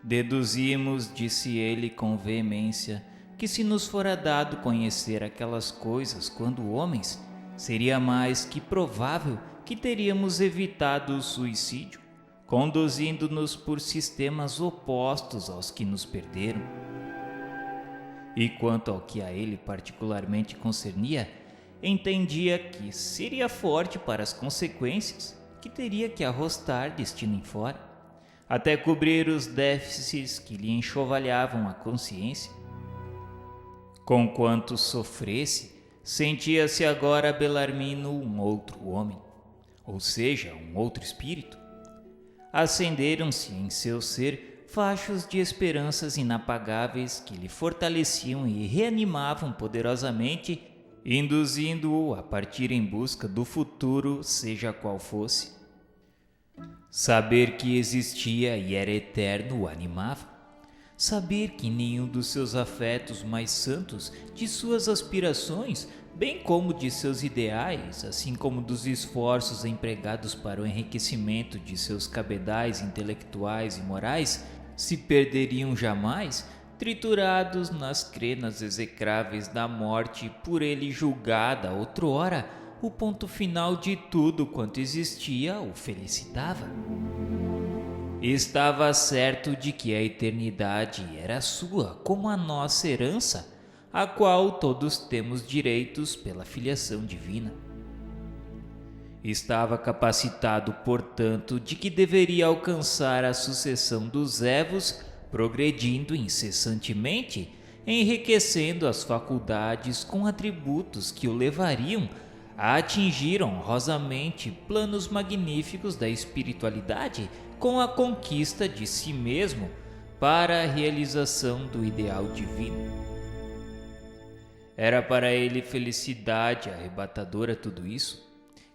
Deduzimos, disse ele com veemência, que se nos fora dado conhecer aquelas coisas quando homens, seria mais que provável que teríamos evitado o suicídio, conduzindo-nos por sistemas opostos aos que nos perderam. E quanto ao que a ele particularmente concernia, entendia que seria forte para as consequências, que teria que arrostar destino em fora, até cobrir os déficits que lhe enxovalhavam a consciência. Conquanto sofresse, sentia-se agora Belarmino um outro homem, ou seja, um outro espírito. Acenderam-se em seu ser fachos de esperanças inapagáveis que lhe fortaleciam e reanimavam poderosamente, induzindo-o a partir em busca do futuro, seja qual fosse. Saber que existia e era eterno o animava. Saber que nenhum dos seus afetos mais santos, de suas aspirações, bem como de seus ideais, assim como dos esforços empregados para o enriquecimento de seus cabedais intelectuais e morais, se perderiam jamais, triturados nas crenas execráveis da morte por ele julgada outrora, o ponto final de tudo quanto existia o felicitava. Estava certo de que a eternidade era sua como a nossa herança, a qual todos temos direitos pela filiação divina. Estava capacitado, portanto, de que deveria alcançar a sucessão dos Evos, progredindo incessantemente, enriquecendo as faculdades com atributos que o levariam a atingir honrosamente planos magníficos da espiritualidade com a conquista de si mesmo para a realização do ideal divino. Era para ele felicidade arrebatadora tudo isso,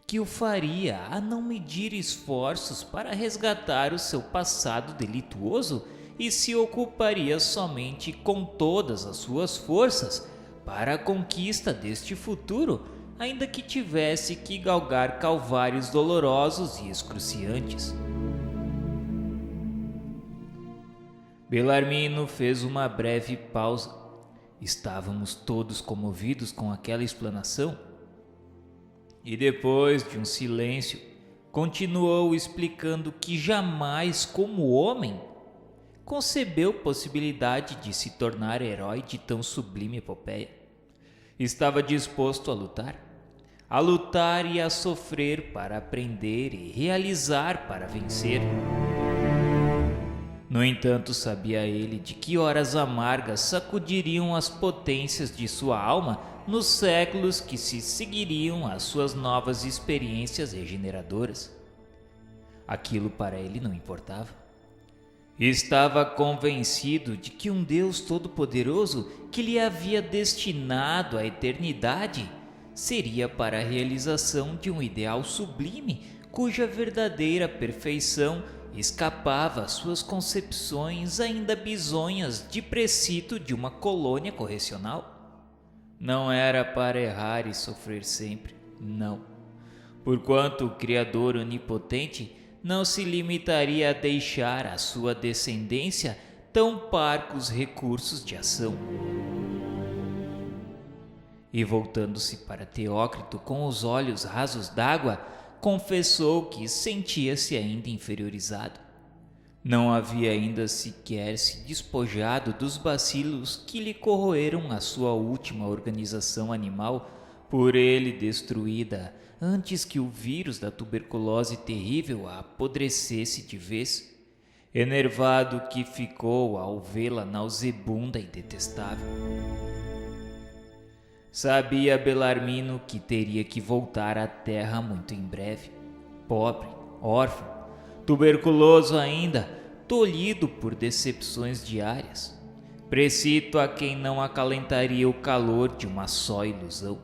que o faria a não medir esforços para resgatar o seu passado delituoso e se ocuparia somente com todas as suas forças para a conquista deste futuro, ainda que tivesse que galgar calvários dolorosos e excruciantes. Belarmino fez uma breve pausa. Estávamos todos comovidos com aquela explanação. E depois de um silêncio, continuou explicando que jamais, como homem, concebeu possibilidade de se tornar herói de tão sublime epopeia. Estava disposto a lutar e a sofrer para aprender e realizar para vencer. No entanto, sabia ele de que horas amargas sacudiriam as potências de sua alma nos séculos que se seguiriam às suas novas experiências regeneradoras. Aquilo para ele não importava. Estava convencido de que um Deus Todo-Poderoso que lhe havia destinado a eternidade seria para a realização de um ideal sublime cuja verdadeira perfeição escapava às suas concepções ainda bizonhas de precito de uma colônia correcional. Não era para errar e sofrer sempre, não. Porquanto o Criador onipotente não se limitaria a deixar à sua descendência tão parcos recursos de ação. E voltando-se para Teócrito com os olhos rasos d'água, confessou que sentia-se ainda inferiorizado. Não havia ainda sequer se despojado dos bacilos que lhe corroeram a sua última organização animal, por ele destruída antes que o vírus da tuberculose terrível a apodrecesse de vez, enervado que ficou ao vê-la nauseabunda e detestável. Sabia Belarmino que teria que voltar à terra muito em breve, pobre, órfão, tuberculoso ainda, tolhido por decepções diárias, precito a quem não acalentaria o calor de uma só ilusão.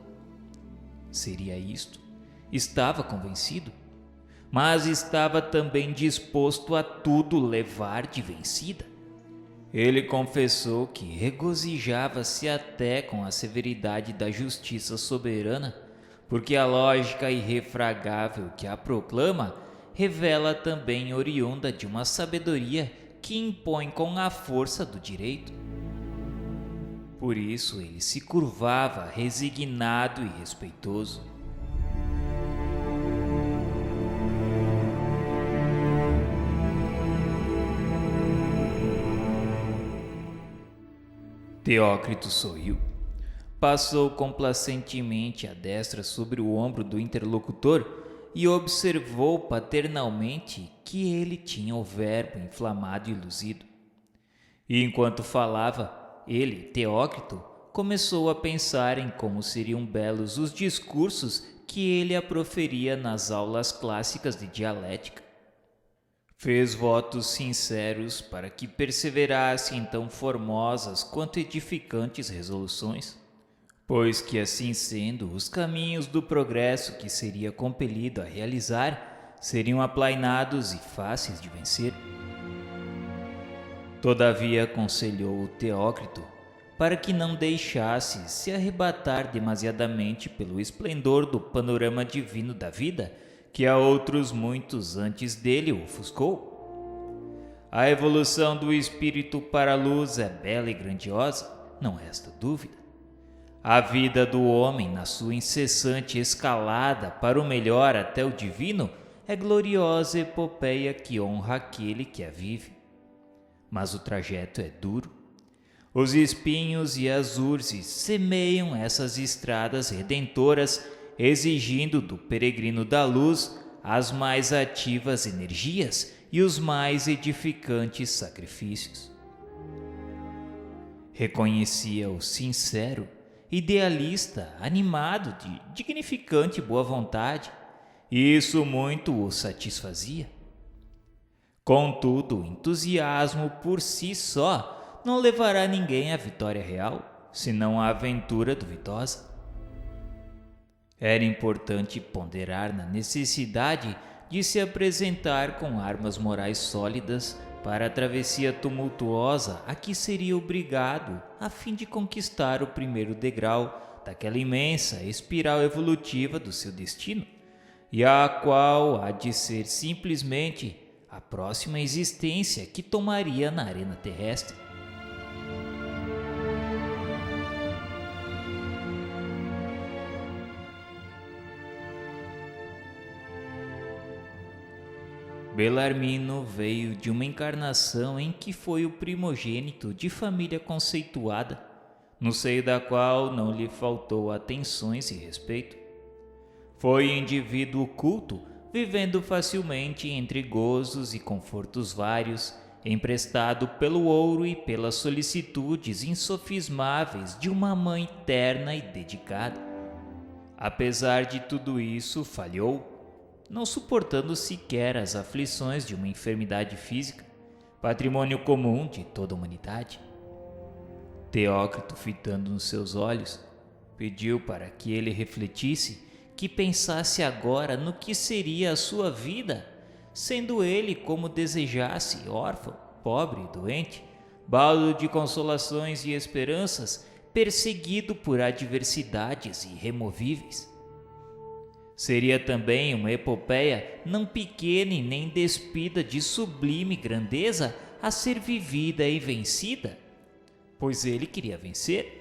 Seria isto? Estava convencido, mas estava também disposto a tudo levar de vencida. Ele confessou que regozijava-se até com a severidade da justiça soberana, porque a lógica irrefragável que a proclama revela também oriunda de uma sabedoria que impõe com a força do direito. Por isso ele se curvava resignado e respeitoso. Teócrito sorriu. Passou complacentemente a destra sobre o ombro do interlocutor e observou paternalmente que ele tinha o verbo inflamado e luzido. E enquanto falava, ele, Teócrito, começou a pensar em como seriam belos os discursos que ele proferia nas aulas clássicas de dialética. Fez votos sinceros para que perseverasse em tão formosas quanto edificantes resoluções, pois que assim sendo, os caminhos do progresso que seria compelido a realizar seriam aplainados e fáceis de vencer. Todavia aconselhou o Teócrito para que não deixasse se arrebatar demasiadamente pelo esplendor do panorama divino da vida, que a outros muitos antes dele ofuscou. A evolução do espírito para a luz é bela e grandiosa, não resta dúvida. A vida do homem, na sua incessante escalada para o melhor até o divino, é gloriosa epopeia que honra aquele que a vive. Mas o trajeto é duro. Os espinhos e as urzes semeiam essas estradas redentoras, exigindo do peregrino da luz as mais ativas energias e os mais edificantes sacrifícios. Reconhecia-o sincero, idealista, animado, de dignificante boa vontade, e isso muito o satisfazia. Contudo, o entusiasmo por si só não levará ninguém à vitória real, senão à aventura duvidosa. Era importante ponderar na necessidade de se apresentar com armas morais sólidas para a travessia tumultuosa a que seria obrigado a fim de conquistar o primeiro degrau daquela imensa espiral evolutiva do seu destino, e a qual há de ser simplesmente a próxima existência que tomaria na arena terrestre. Belarmino veio de uma encarnação em que foi o primogênito de família conceituada, no seio da qual não lhe faltou atenções e respeito. Foi indivíduo culto, vivendo facilmente entre gozos e confortos vários, emprestado pelo ouro e pelas solicitudes insofismáveis de uma mãe terna e dedicada. Apesar de tudo isso, falhou, não suportando sequer as aflições de uma enfermidade física, patrimônio comum de toda a humanidade. Teócrito, fitando nos seus olhos, pediu para que ele refletisse, que pensasse agora no que seria a sua vida, sendo ele como desejasse, órfão, pobre e doente, baldo de consolações e esperanças, perseguido por adversidades irremovíveis. Seria também uma epopeia não pequena e nem despida de sublime grandeza a ser vivida e vencida, pois ele queria vencer,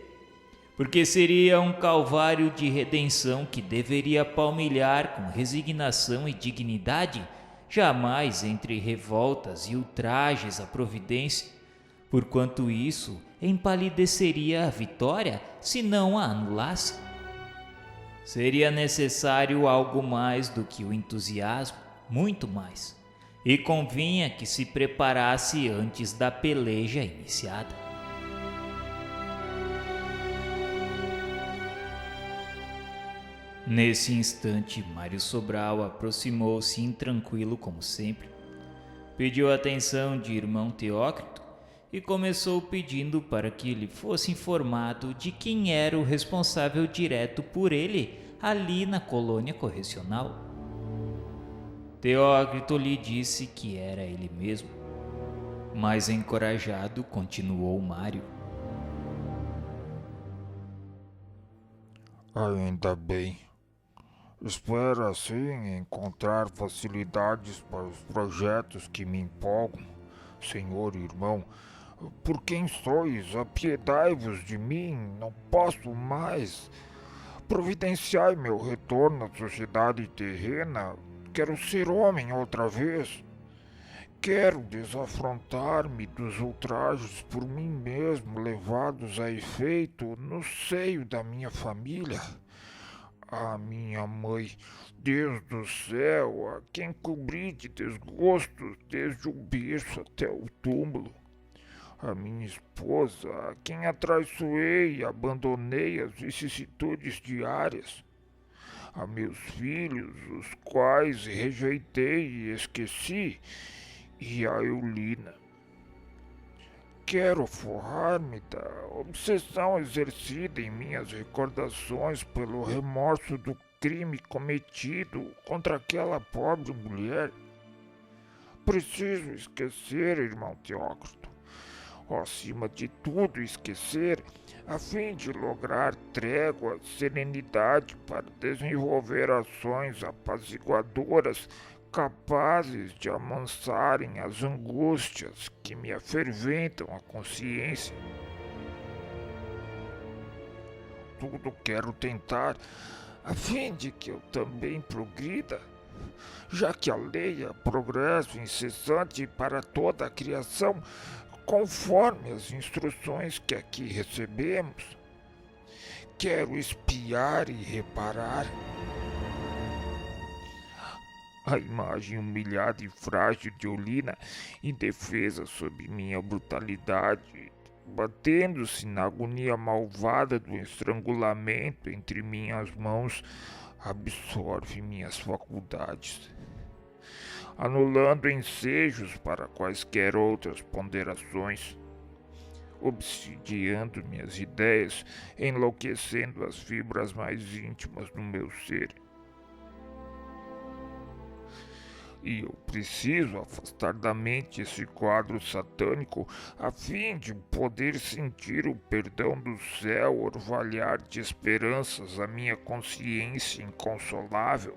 porque seria um calvário de redenção que deveria palmilhar com resignação e dignidade, jamais entre revoltas e ultrajes à providência, porquanto isso empalideceria a vitória se não a anulasse. Seria necessário algo mais do que o entusiasmo, muito mais, e convinha que se preparasse antes da peleja iniciada. Nesse instante, Mário Sobral aproximou-se intranquilo como sempre, pediu a atenção de irmão Teócrito e começou pedindo para que lhe fosse informado de quem era o responsável direto por ele ali na colônia correcional. Teócrito lhe disse que era ele mesmo, mas encorajado continuou Mário. Ainda bem. Espero assim encontrar facilidades para os projetos que me empolgam, Senhor irmão, por quem sois? Apiedai-vos de mim, não posso mais. Providenciai meu retorno à sociedade terrena. Quero ser homem outra vez. Quero desafrontar-me dos ultrajes por mim mesmo levados a efeito no seio da minha família. A minha mãe, Deus do céu, a quem cobri de desgostos desde o berço até o túmulo. A minha esposa, a quem atraiçoei e abandonei as vicissitudes diárias. A meus filhos, os quais rejeitei e esqueci, e a Eulina. Quero forrar-me da obsessão exercida em minhas recordações pelo remorso do crime cometido contra aquela pobre mulher. Preciso esquecer, irmão Teócrito. Acima de tudo, esquecer, a fim de lograr trégua, serenidade para desenvolver ações apaziguadoras capazes de amansarem as angústias que me aferventam a consciência. Tudo quero tentar, a fim de que eu também progrida, já que a lei é progresso incessante para toda a criação, conforme as instruções que aqui recebemos. Quero espiar e reparar. A imagem humilhada e frágil de Eulina, indefesa sob minha brutalidade, batendo-se na agonia malvada do estrangulamento entre minhas mãos, absorve minhas faculdades, anulando ensejos para quaisquer outras ponderações, obsidiando minhas ideias, enlouquecendo as fibras mais íntimas do meu ser. E eu preciso afastar da mente esse quadro satânico a fim de poder sentir o perdão do céu orvalhar de esperanças a minha consciência inconsolável.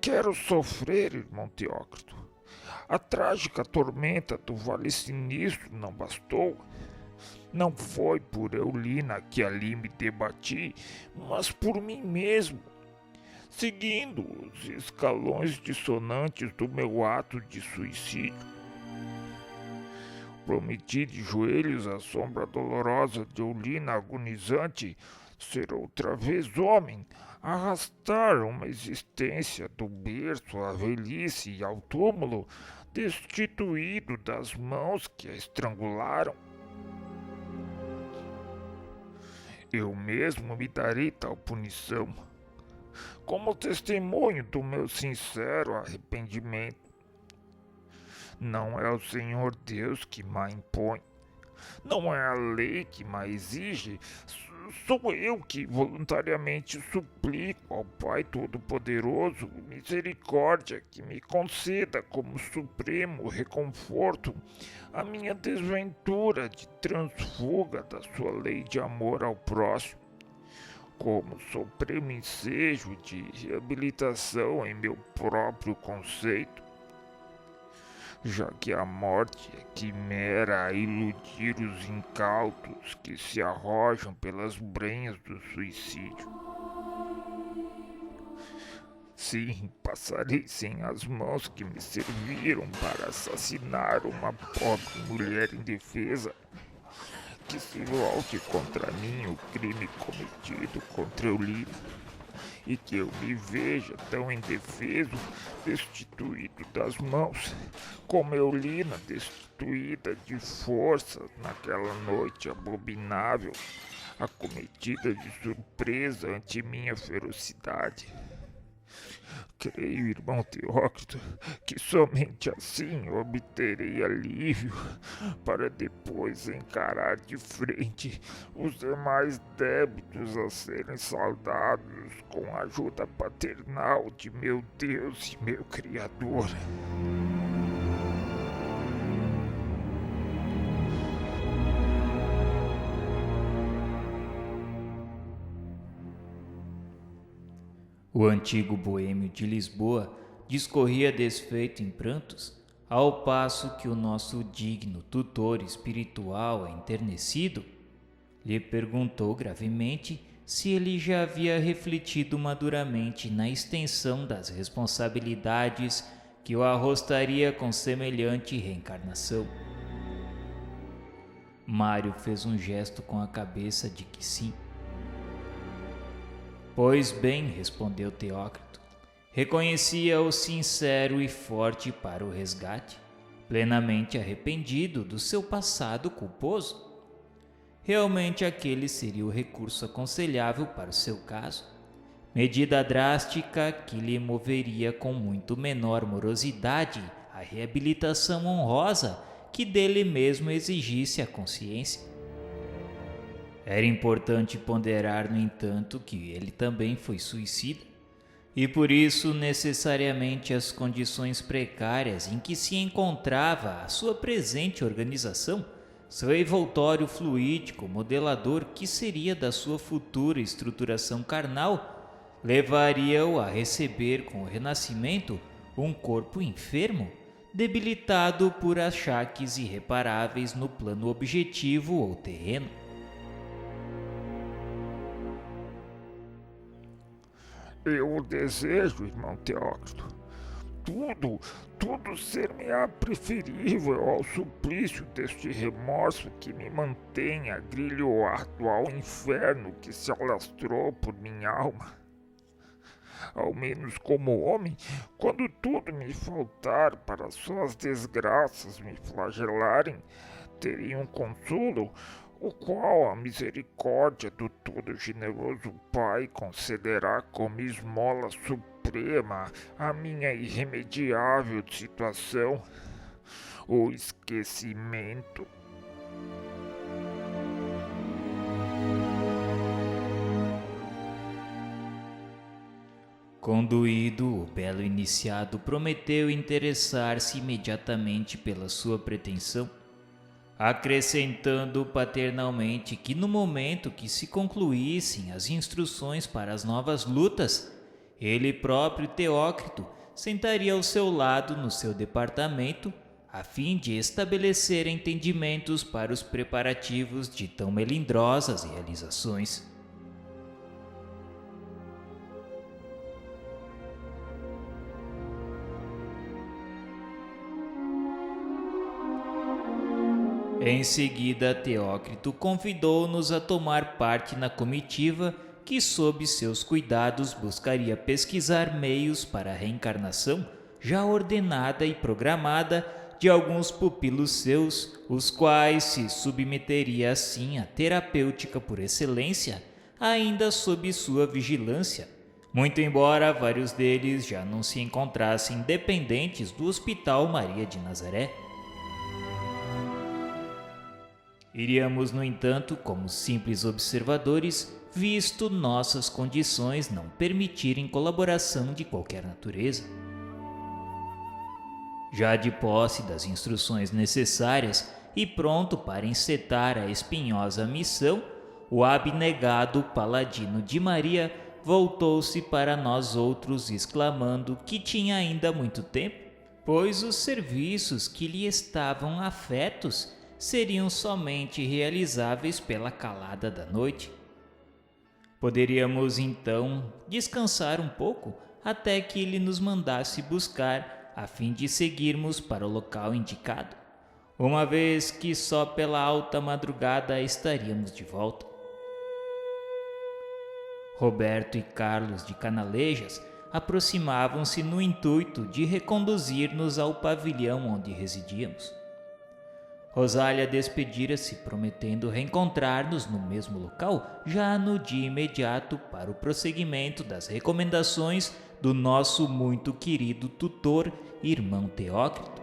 Quero sofrer, irmão Teócrito. A trágica tormenta do Vale Sinistro não bastou. Não foi por Eulina que ali me debati, mas por mim mesmo, seguindo os escalões dissonantes do meu ato de suicídio. Prometi de joelhos à sombra dolorosa de Eulina agonizante ser outra vez homem, arrastar uma existência do berço à velhice e ao túmulo, destituído das mãos que a estrangularam. Eu mesmo me darei tal punição, como testemunho do meu sincero arrependimento. Não é o Senhor Deus que me impõe, não é a lei que me exige, sou eu que voluntariamente suplico ao Pai Todo-Poderoso misericórdia que me conceda como supremo reconforto a minha desventura de transfuga da sua lei de amor ao próximo, como supremo ensejo de reabilitação em meu próprio conceito, já que a morte é quimera a iludir os incautos que se arrojam pelas brenhas do suicídio. Sim, passarei sem as mãos que me serviram para assassinar uma pobre mulher indefesa, que se volte contra mim o crime cometido contra Eulina, e que eu me veja tão indefeso, destituído das mãos, como Eulina destituída de força naquela noite abominável, acometida de surpresa ante minha ferocidade. Creio, irmão Teócrito, que somente assim obterei alívio para depois encarar de frente os demais débitos a serem saldados com a ajuda paternal de meu Deus e meu Criador. O antigo boêmio de Lisboa discorria desfeito em prantos, ao passo que o nosso digno tutor espiritual é enternecido, lhe perguntou gravemente se ele já havia refletido maduramente na extensão das responsabilidades que o arrostaria com semelhante reencarnação. Mário fez um gesto com a cabeça de que sim. Pois bem, respondeu Teócrito, reconhecia-o sincero e forte para o resgate, plenamente arrependido do seu passado culposo. Realmente aquele seria o recurso aconselhável para o seu caso, medida drástica que lhe moveria com muito menor morosidade a reabilitação honrosa que dele mesmo exigisse a consciência. Era importante ponderar, no entanto, que ele também foi suicida, e por isso necessariamente as condições precárias em que se encontrava a sua presente organização, seu envoltório fluídico modelador que seria da sua futura estruturação carnal, levaria-o a receber com o renascimento um corpo enfermo, debilitado por achaques irreparáveis no plano objetivo ou terreno. Eu desejo, irmão Teócrito, tudo ser-me-á preferível ao suplício deste remorso que me mantém agrilhoado ao inferno que se alastrou por minha alma. Ao menos como homem, quando tudo me faltar para suas desgraças me flagelarem, terei um consolo, o qual a misericórdia do todo-generoso Pai concederá como esmola suprema à minha irremediável situação, o esquecimento. Conduído, o belo iniciado prometeu interessar-se imediatamente pela sua pretensão, acrescentando paternalmente que no momento que se concluíssem as instruções para as novas lutas, ele próprio, Teócrito, sentaria ao seu lado no seu departamento, a fim de estabelecer entendimentos para os preparativos de tão melindrosas realizações. Em seguida, Teócrito convidou-nos a tomar parte na comitiva que, sob seus cuidados, buscaria pesquisar meios para a reencarnação já ordenada e programada de alguns pupilos seus, os quais se submeteria assim à terapêutica por excelência, ainda sob sua vigilância, muito embora vários deles já não se encontrassem dependentes do Hospital Maria de Nazaré. Iríamos, no entanto, como simples observadores, visto nossas condições não permitirem colaboração de qualquer natureza. Já de posse das instruções necessárias e pronto para encetar a espinhosa missão, o abnegado paladino de Maria voltou-se para nós outros exclamando que tinha ainda muito tempo, pois os serviços que lhe estavam afetos seriam somente realizáveis pela calada da noite. Poderíamos então descansar um pouco até que ele nos mandasse buscar, a fim de seguirmos para o local indicado, uma vez que só pela alta madrugada estaríamos de volta. Roberto e Carlos de Canalejas aproximavam-se no intuito de reconduzir-nos ao pavilhão onde residíamos. Rosália despedira-se, prometendo reencontrar-nos no mesmo local já no dia imediato para o prosseguimento das recomendações do nosso muito querido tutor, irmão Teócrito.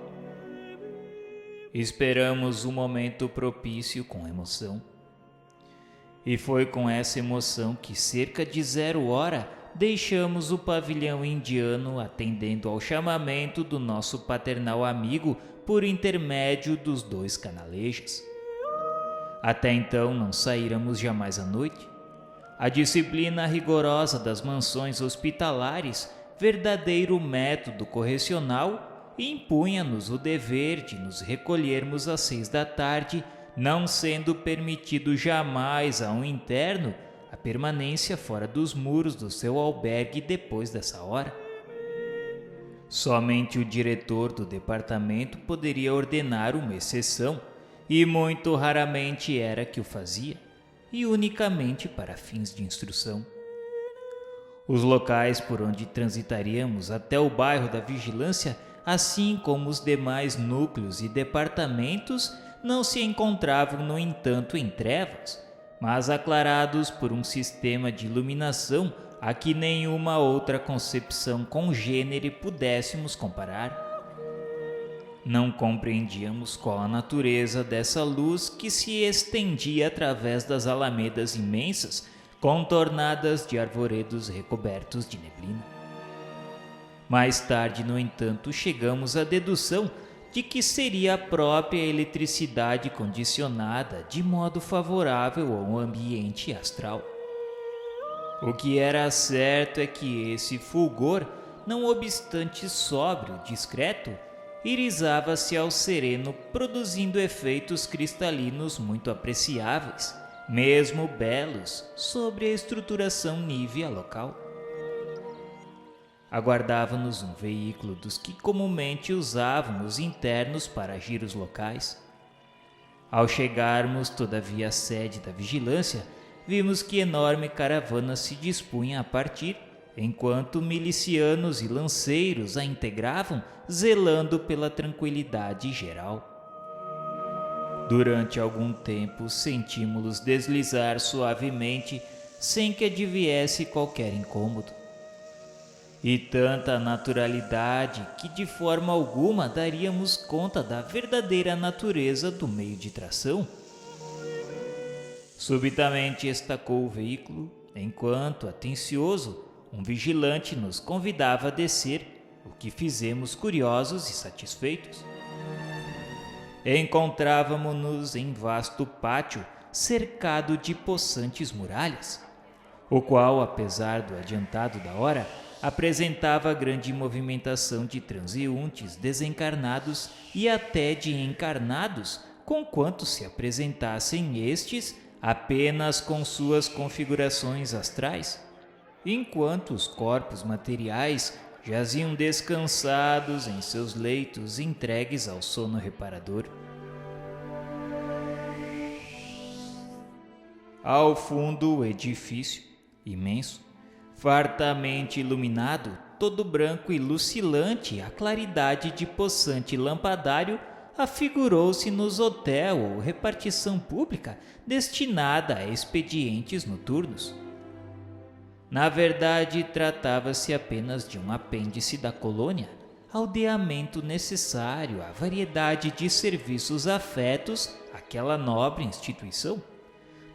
Esperamos um momento propício com emoção. E foi com essa emoção que, cerca de 0 hora, deixamos o pavilhão indiano atendendo ao chamamento do nosso paternal amigo por intermédio dos 2 Canalejas. Até então não saíramos jamais à noite. A disciplina rigorosa das mansões hospitalares, verdadeiro método correcional, e impunha-nos o dever de nos recolhermos às 6 da tarde, não sendo permitido jamais a um interno a permanência fora dos muros do seu albergue depois dessa hora. Somente o diretor do departamento poderia ordenar uma exceção, e muito raramente era que o fazia, e unicamente para fins de instrução. Os locais por onde transitaríamos até o bairro da vigilância, assim como os demais núcleos e departamentos, não se encontravam, no entanto, em trevas, mas aclarados por um sistema de iluminação a que nenhuma outra concepção congênere pudéssemos comparar. Não compreendíamos qual a natureza dessa luz que se estendia através das alamedas imensas, contornadas de arvoredos recobertos de neblina. Mais tarde, no entanto, chegamos à dedução de que seria a própria eletricidade condicionada de modo favorável ao ambiente astral. O que era certo é que esse fulgor, não obstante sóbrio, discreto, irisava-se ao sereno, produzindo efeitos cristalinos muito apreciáveis, mesmo belos, sobre a estruturação nívea local. Aguardava-nos um veículo dos que comumente usavam os internos para giros locais. Ao chegarmos, todavia, à sede da vigilância, vimos que enorme caravana se dispunha a partir, enquanto milicianos e lanceiros a integravam, zelando pela tranquilidade geral. Durante algum tempo sentimos-los deslizar suavemente, sem que adviesse qualquer incômodo. E tanta naturalidade que de forma alguma daríamos conta da verdadeira natureza do meio de tração. Subitamente estacou o veículo, enquanto, atencioso, um vigilante nos convidava a descer, o que fizemos curiosos e satisfeitos. Encontrávamo-nos em vasto pátio cercado de possantes muralhas, o qual, apesar do adiantado da hora, apresentava grande movimentação de transeuntes desencarnados e até de encarnados, conquanto se apresentassem estes apenas com suas configurações astrais, enquanto os corpos materiais jaziam descansados em seus leitos entregues ao sono reparador. Ao fundo, o edifício, imenso, fartamente iluminado, todo branco e lucilante à claridade de possante lampadário, afigurou-se-nos hotel ou repartição pública destinada a expedientes noturnos. Na verdade, tratava-se apenas de um apêndice da colônia, aldeamento necessário à variedade de serviços afetos àquela nobre instituição,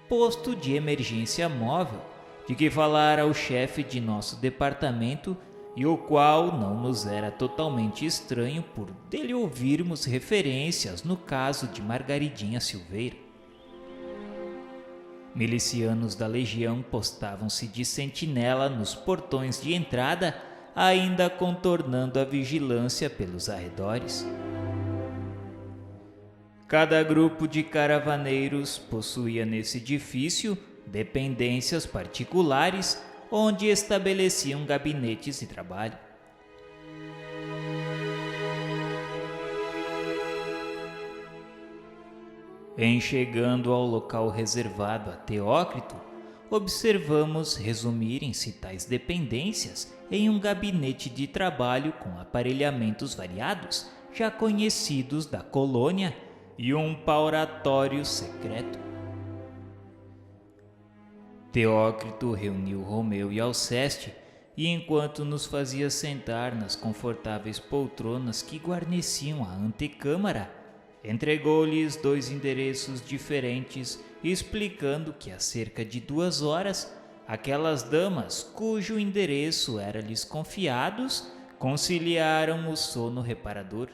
posto de emergência móvel, de que falara o chefe de nosso departamento e o qual não nos era totalmente estranho por dele ouvirmos referências no caso de Margaridinha Silveira. Milicianos da legião postavam-se de sentinela nos portões de entrada, ainda contornando a vigilância pelos arredores. Cada grupo de caravaneiros possuía nesse edifício dependências particulares, onde estabeleciam gabinetes de trabalho. Em chegando ao local reservado a Teócrito, observamos resumirem-se tais dependências em um gabinete de trabalho com aparelhamentos variados, já conhecidos da colônia, e um pauratório secreto. Teócrito reuniu Romeu e Alceste, e enquanto nos fazia sentar nas confortáveis poltronas que guarneciam a antecâmara, entregou-lhes 2 endereços diferentes, explicando que há cerca de 2 horas, aquelas damas cujo endereço era-lhes confiados, conciliaram o sono reparador.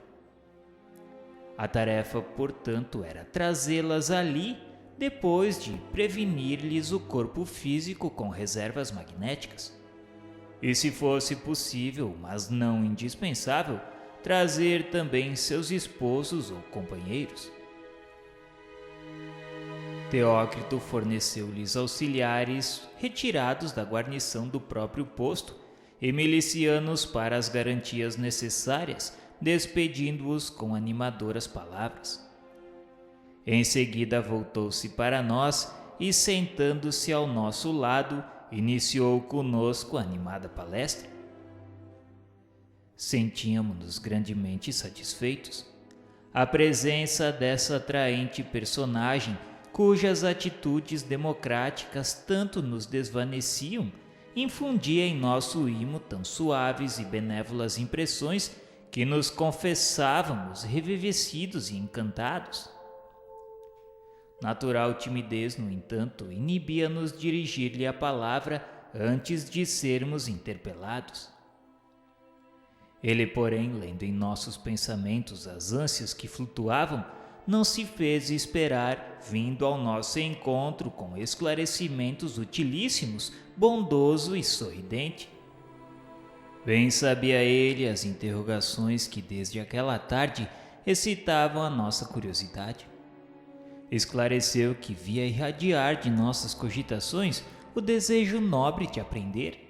A tarefa, portanto, era trazê-las ali, depois de prevenir-lhes o corpo físico com reservas magnéticas. E se fosse possível, mas não indispensável, trazer também seus esposos ou companheiros. Teócrito forneceu-lhes auxiliares retirados da guarnição do próprio posto e milicianos para as garantias necessárias, despedindo-os com animadoras palavras. Em seguida voltou-se para nós e, sentando-se ao nosso lado, iniciou conosco a animada palestra. Sentíamos-nos grandemente satisfeitos. A presença dessa atraente personagem, cujas atitudes democráticas tanto nos desvaneciam, infundia em nosso imo tão suaves e benévolas impressões que nos confessávamos revivecidos e encantados. Natural timidez, no entanto, inibia-nos dirigir-lhe a palavra antes de sermos interpelados. Ele, porém, lendo em nossos pensamentos as ânsias que flutuavam, não se fez esperar, vindo ao nosso encontro com esclarecimentos utilíssimos, bondoso e sorridente. Bem sabia ele as interrogações que desde aquela tarde excitavam a nossa curiosidade. Esclareceu que via irradiar de nossas cogitações o desejo nobre de aprender.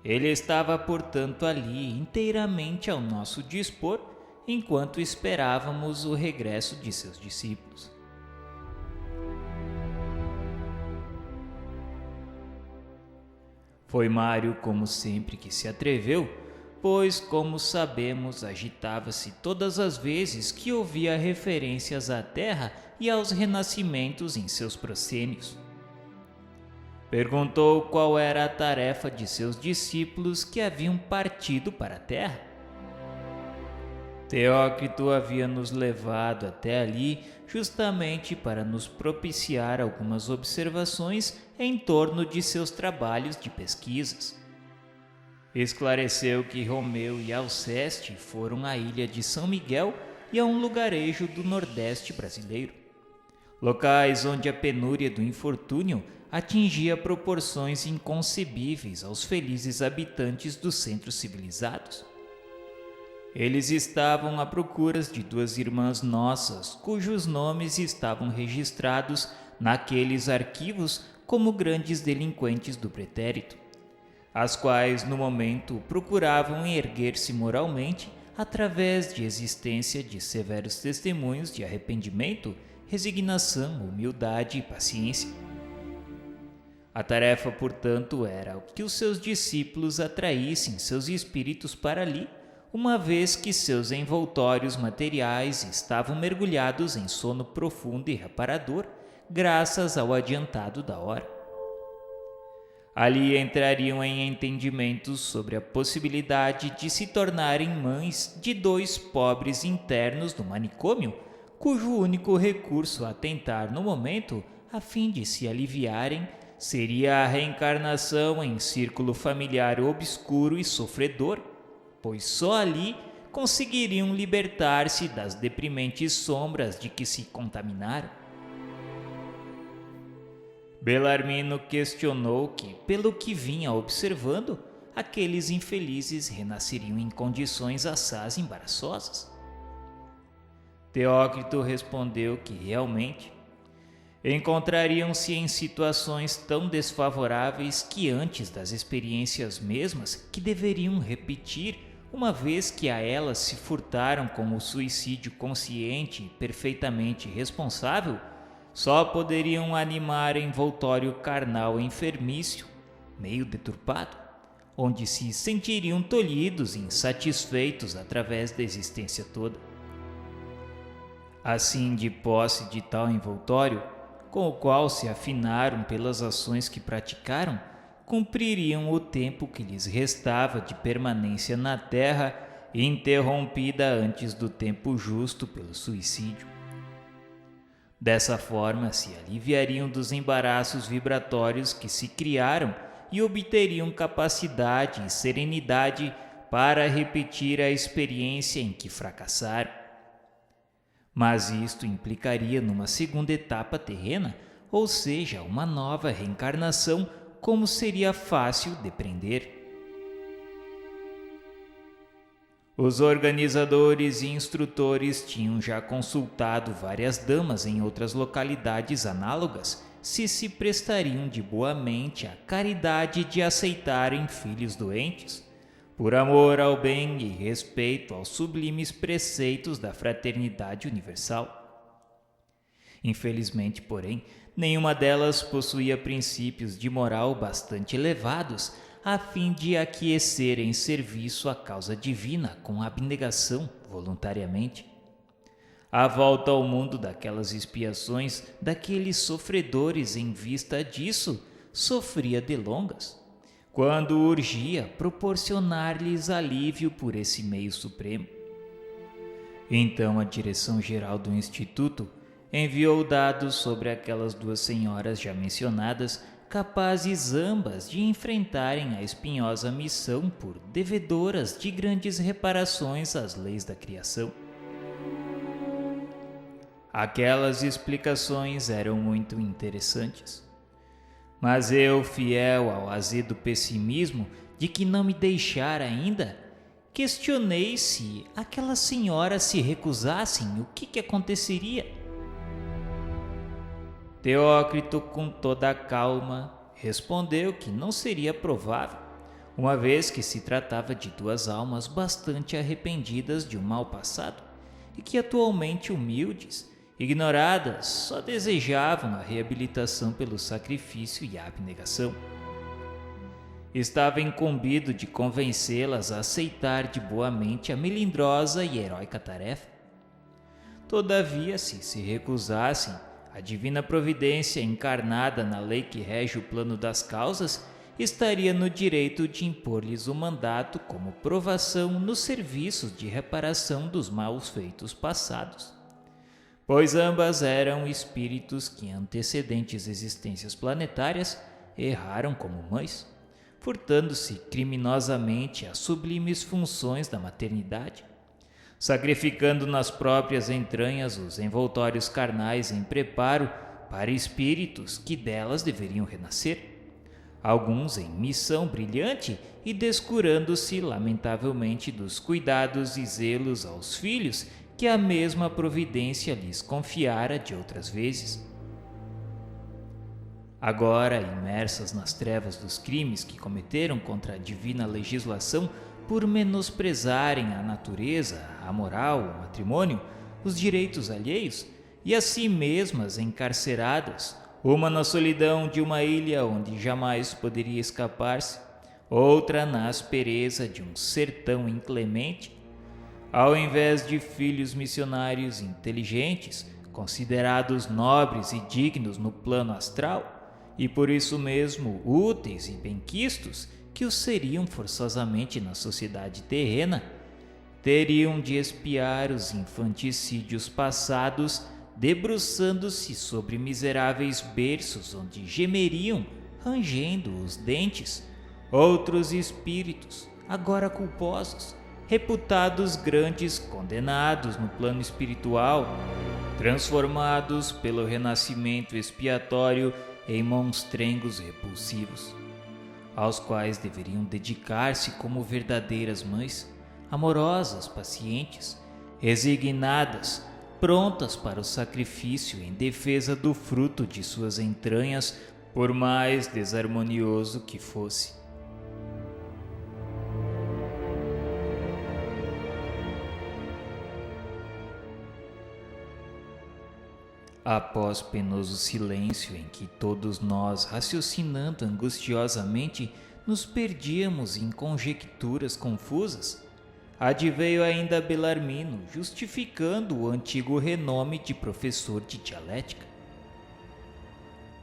Ele estava, portanto, ali inteiramente ao nosso dispor, enquanto esperávamos o regresso de seus discípulos. Foi Mário, como sempre, que se atreveu, pois, como sabemos, agitava-se todas as vezes que ouvia referências à terra e aos renascimentos em seus proscênios. Perguntou qual era a tarefa de seus discípulos que haviam partido para a terra. Teócrito havia nos levado até ali justamente para nos propiciar algumas observações em torno de seus trabalhos de pesquisas. Esclareceu que Romeu e Alceste foram à ilha de São Miguel e a um lugarejo do Nordeste brasileiro, locais onde a penúria do infortúnio atingia proporções inconcebíveis aos felizes habitantes dos centros civilizados. Eles estavam à procura de duas irmãs nossas, cujos nomes estavam registrados naqueles arquivos como grandes delinquentes do pretérito, as quais no momento procuravam erguer-se moralmente através de existência de severos testemunhos de arrependimento, resignação, humildade e paciência. A tarefa, portanto, era que os seus discípulos atraíssem seus espíritos para ali, uma vez que seus envoltórios materiais estavam mergulhados em sono profundo e reparador, graças ao adiantado da hora. Ali entrariam em entendimentos sobre a possibilidade de se tornarem mães de dois pobres internos do manicômio, cujo único recurso a tentar no momento, a fim de se aliviarem, seria a reencarnação em círculo familiar obscuro e sofredor, pois só ali conseguiriam libertar-se das deprimentes sombras de que se contaminaram. Belarmino questionou que, pelo que vinha observando, aqueles infelizes renasceriam em condições assaz embaraçosas. Teócrito respondeu que realmente encontrariam-se em situações tão desfavoráveis que antes das experiências mesmas que deveriam repetir, uma vez que a elas se furtaram com o suicídio consciente e perfeitamente responsável, só poderiam animar envoltório carnal enfermício, meio deturpado, onde se sentiriam tolhidos e insatisfeitos através da existência toda. Assim, de posse de tal envoltório, com o qual se afinaram pelas ações que praticaram, cumpririam o tempo que lhes restava de permanência na terra, interrompida antes do tempo justo pelo suicídio. Dessa forma, se aliviariam dos embaraços vibratórios que se criaram e obteriam capacidade e serenidade para repetir a experiência em que fracassaram. Mas isto implicaria numa segunda etapa terrena, ou seja, uma nova reencarnação, como seria fácil depreender. Os organizadores e instrutores tinham já consultado várias damas em outras localidades análogas se prestariam de boa mente à caridade de aceitarem filhos doentes, por amor ao bem e respeito aos sublimes preceitos da fraternidade universal. Infelizmente, porém, nenhuma delas possuía princípios de moral bastante elevados a fim de aquecer em serviço à causa divina com abnegação voluntariamente. A volta ao mundo daquelas expiações, daqueles sofredores em vista disso, sofria delongas, quando urgia proporcionar-lhes alívio por esse meio supremo. Então a direção-geral do Instituto enviou dados sobre aquelas duas senhoras já mencionadas, capazes ambas de enfrentarem a espinhosa missão por devedoras de grandes reparações às leis da criação. Aquelas explicações eram muito interessantes, mas eu, fiel ao azedo pessimismo de que não me deixara ainda, questionei se aquelas senhoras se recusassem, o que aconteceria? Teócrito, com toda a calma, respondeu que não seria provável, uma vez que se tratava de duas almas bastante arrependidas de um mal passado e que atualmente humildes, ignoradas, só desejavam a reabilitação pelo sacrifício e a abnegação. Estava incumbido de convencê-las a aceitar de boa mente a melindrosa e heróica tarefa. Todavia, se recusassem, a divina providência encarnada na lei que rege o plano das causas estaria no direito de impor-lhes o mandato como provação nos serviços de reparação dos maus feitos passados, pois ambas eram espíritos que em antecedentes existências planetárias erraram como mães, furtando-se criminosamente às sublimes funções da maternidade, sacrificando nas próprias entranhas os envoltórios carnais em preparo para espíritos que delas deveriam renascer, alguns em missão brilhante e descurando-se lamentavelmente dos cuidados e zelos aos filhos que a mesma providência lhes confiara de outras vezes. Agora, imersas nas trevas dos crimes que cometeram contra a divina legislação, por menosprezarem a natureza, a moral, o matrimônio, os direitos alheios, e a si mesmas encarceradas, uma na solidão de uma ilha onde jamais poderia escapar-se, outra na aspereza de um sertão inclemente, ao invés de filhos missionários inteligentes, considerados nobres e dignos no plano astral, e por isso mesmo úteis e benquistos, que os seriam forçosamente na sociedade terrena, teriam de expiar os infanticídios passados, debruçando-se sobre miseráveis berços onde gemeriam, rangendo os dentes, outros espíritos, agora culposos, reputados grandes condenados no plano espiritual, transformados pelo renascimento expiatório em monstrengos repulsivos, aos quais deveriam dedicar-se como verdadeiras mães, amorosas, pacientes, resignadas, prontas para o sacrifício em defesa do fruto de suas entranhas, por mais desarmonioso que fosse. Após penoso silêncio em que todos nós, raciocinando angustiosamente, nos perdíamos em conjecturas confusas, adveio ainda Belarmino, justificando o antigo renome de professor de dialética.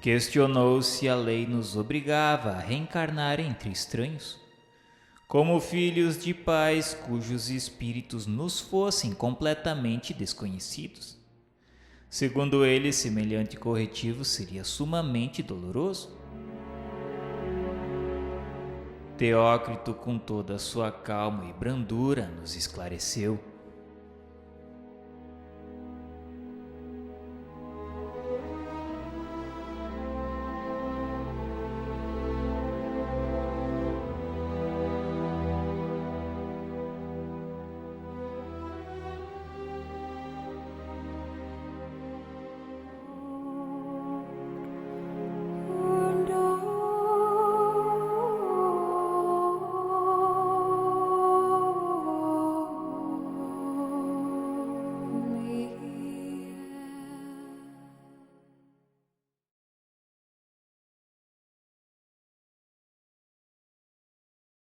Questionou se a lei nos obrigava a reencarnar entre estranhos, como filhos de pais cujos espíritos nos fossem completamente desconhecidos. Segundo ele, semelhante corretivo seria sumamente doloroso. Teócrito, com toda a sua calma e brandura, nos esclareceu